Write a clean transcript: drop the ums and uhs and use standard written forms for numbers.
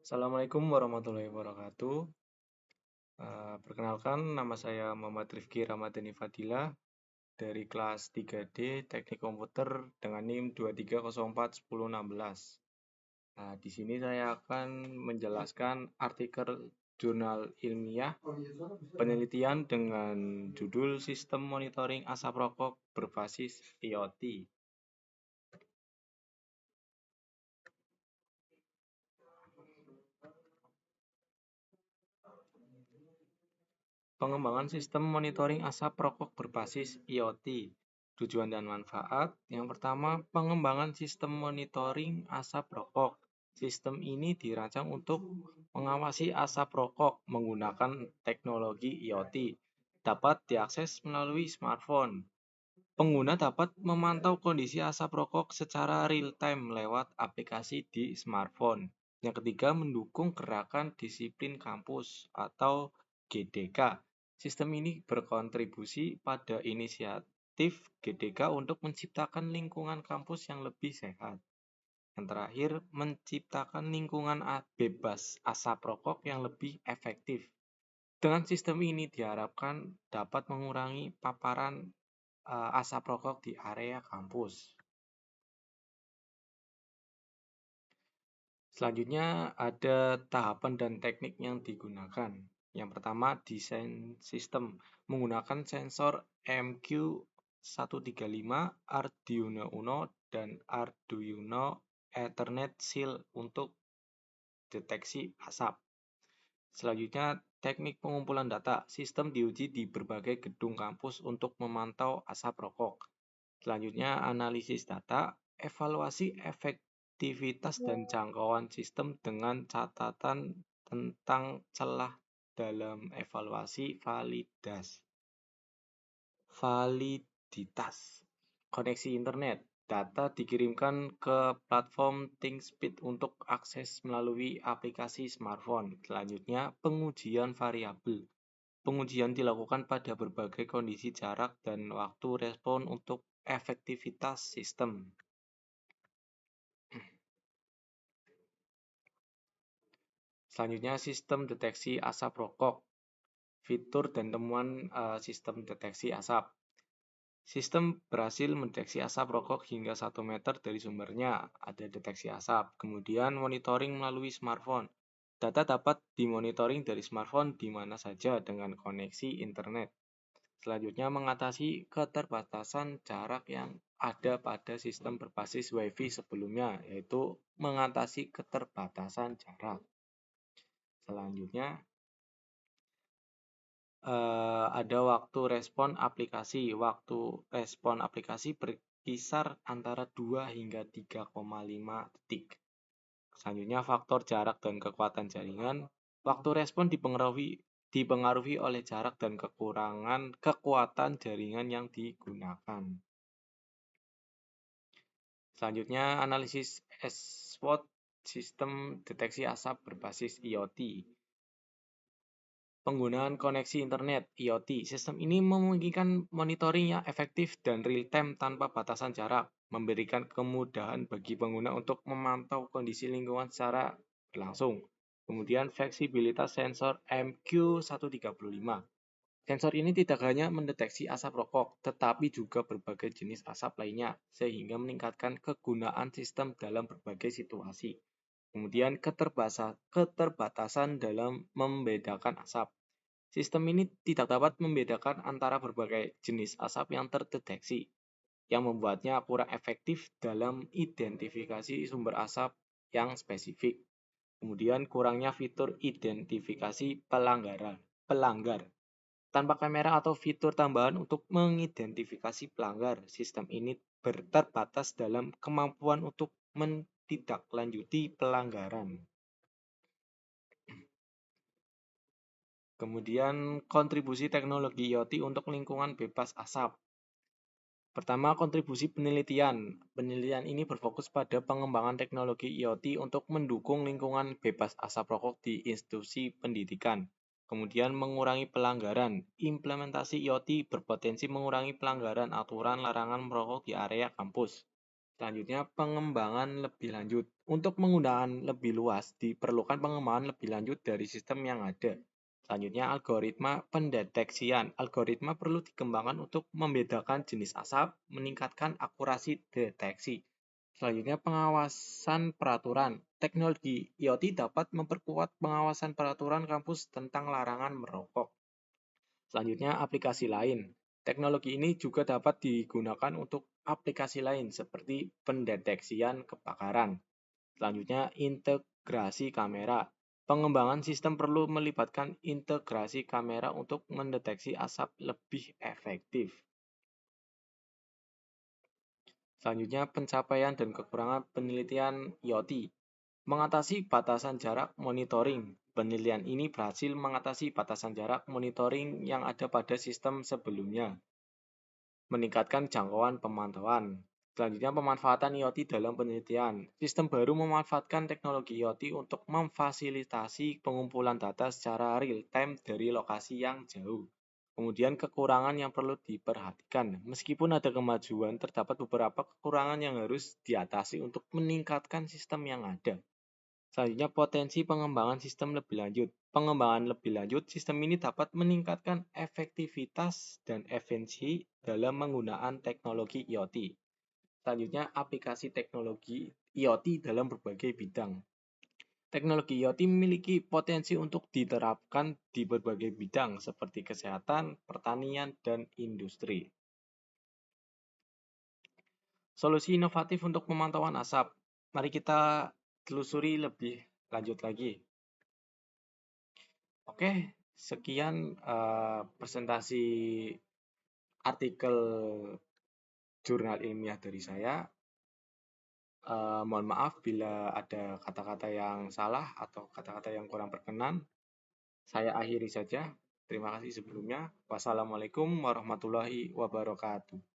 Assalamualaikum warahmatullahi wabarakatuh. Perkenalkan, nama saya Muhammad Rifki Ramadhani Fadilah dari kelas 3D Teknik Komputer dengan NIM 23041016. Di sini saya akan menjelaskan artikel jurnal ilmiah penelitian dengan judul Sistem Monitoring Asap Rokok Berbasis IoT. Pengembangan sistem monitoring asap rokok berbasis IoT. Tujuan dan manfaat. Yang pertama, pengembangan sistem monitoring asap rokok. Sistem ini dirancang untuk mengawasi asap rokok menggunakan teknologi IoT. Dapat diakses melalui smartphone. Pengguna dapat memantau kondisi asap rokok secara real-time lewat aplikasi di smartphone. Yang ketiga, mendukung gerakan disiplin kampus atau GDK. Sistem ini berkontribusi pada inisiatif GDK untuk menciptakan lingkungan kampus yang lebih sehat. Yang terakhir, menciptakan lingkungan bebas asap rokok yang lebih efektif. Dengan sistem ini diharapkan dapat mengurangi paparan asap rokok di area kampus. Selanjutnya ada tahapan dan teknik yang digunakan. Yang pertama, desain sistem menggunakan sensor MQ135, Arduino Uno, dan Arduino Ethernet Shield untuk deteksi asap. Selanjutnya, teknik pengumpulan data. Sistem diuji di berbagai gedung kampus untuk memantau asap rokok. Selanjutnya, analisis data, evaluasi efektivitas dan jangkauan sistem dengan catatan tentang celah dalam evaluasi validitas. Koneksi internet. Data dikirimkan ke platform ThinkSpeed untuk akses melalui aplikasi smartphone. Selanjutnya, pengujian variabel. Pengujian dilakukan pada berbagai kondisi jarak dan waktu respon untuk efektivitas sistem. Selanjutnya, sistem deteksi asap rokok. Fitur dan temuan sistem deteksi asap. Sistem berhasil mendeteksi asap rokok hingga 1 meter dari sumbernya, ada deteksi asap. Kemudian monitoring melalui smartphone. Data dapat dimonitoring dari smartphone di mana saja dengan koneksi internet. Selanjutnya, mengatasi keterbatasan jarak yang ada pada sistem berbasis Wi-Fi sebelumnya, yaitu mengatasi keterbatasan jarak. Selanjutnya, ada waktu respon aplikasi. Waktu respon aplikasi berkisar antara 2 hingga 3,5 detik. Selanjutnya, faktor jarak dan kekuatan jaringan. Waktu respon dipengaruhi oleh jarak dan kekuatan jaringan yang digunakan. Selanjutnya, analisis SWOT, sistem deteksi asap berbasis IoT. Penggunaan koneksi internet IoT. Sistem ini memungkinkan monitoring yang efektif dan real-time tanpa batasan jarak, memberikan kemudahan bagi pengguna untuk memantau kondisi lingkungan secara berlangsung. Kemudian fleksibilitas sensor MQ135. Sensor ini tidak hanya mendeteksi asap rokok, tetapi juga berbagai jenis asap lainnya, sehingga meningkatkan kegunaan sistem dalam berbagai situasi. Kemudian keterbatasan dalam membedakan asap. Sistem ini tidak dapat membedakan antara berbagai jenis asap yang terdeteksi, yang membuatnya kurang efektif dalam identifikasi sumber asap yang spesifik. Kemudian kurangnya fitur identifikasi pelanggar. Tanpa kamera atau fitur tambahan untuk mengidentifikasi pelanggar, sistem ini terbatas dalam kemampuan untuk menindaklanjuti pelanggaran. Kemudian kontribusi teknologi IoT untuk lingkungan bebas asap. Pertama, kontribusi penelitian. Penelitian ini berfokus pada pengembangan teknologi IoT untuk mendukung lingkungan bebas asap rokok di institusi pendidikan. Kemudian mengurangi pelanggaran. Implementasi IoT berpotensi mengurangi pelanggaran aturan larangan merokok di area kampus. Selanjutnya, pengembangan lebih lanjut. Untuk penggunaan lebih luas, diperlukan pengembangan lebih lanjut dari sistem yang ada. Selanjutnya, algoritma pendeteksian. Algoritma perlu dikembangkan untuk membedakan jenis asap, meningkatkan akurasi deteksi. Selanjutnya, pengawasan peraturan. Teknologi IoT dapat memperkuat pengawasan peraturan kampus tentang larangan merokok. Selanjutnya, aplikasi lain. Teknologi ini juga dapat digunakan untuk aplikasi lain seperti pendeteksian kebakaran. Selanjutnya, integrasi kamera. Pengembangan sistem perlu melibatkan integrasi kamera untuk mendeteksi asap lebih efektif. Selanjutnya, pencapaian dan kekurangan penelitian IoT. Mengatasi batasan jarak monitoring. Penelitian ini berhasil mengatasi batasan jarak monitoring yang ada pada sistem sebelumnya. Meningkatkan jangkauan pemantauan. Selanjutnya, pemanfaatan IoT dalam penelitian. Sistem baru memanfaatkan teknologi IoT untuk memfasilitasi pengumpulan data secara real-time dari lokasi yang jauh. Kemudian kekurangan yang perlu diperhatikan. Meskipun ada kemajuan, terdapat beberapa kekurangan yang harus diatasi untuk meningkatkan sistem yang ada. Selanjutnya, potensi pengembangan sistem lebih lanjut. Pengembangan lebih lanjut, sistem ini dapat meningkatkan efektivitas dan efisiensi dalam menggunakan teknologi IoT. Selanjutnya, aplikasi teknologi IoT dalam berbagai bidang. Teknologi IoT memiliki potensi untuk diterapkan di berbagai bidang seperti kesehatan, pertanian, dan industri. Solusi inovatif untuk pemantauan asap. Mari kita telusuri lebih lanjut lagi. Oke, sekian presentasi artikel jurnal ilmiah dari saya. Mohon maaf bila ada kata-kata yang salah atau kata-kata yang kurang berkenan. Saya akhiri saja. Terima kasih sebelumnya. Wassalamualaikum warahmatullahi wabarakatuh.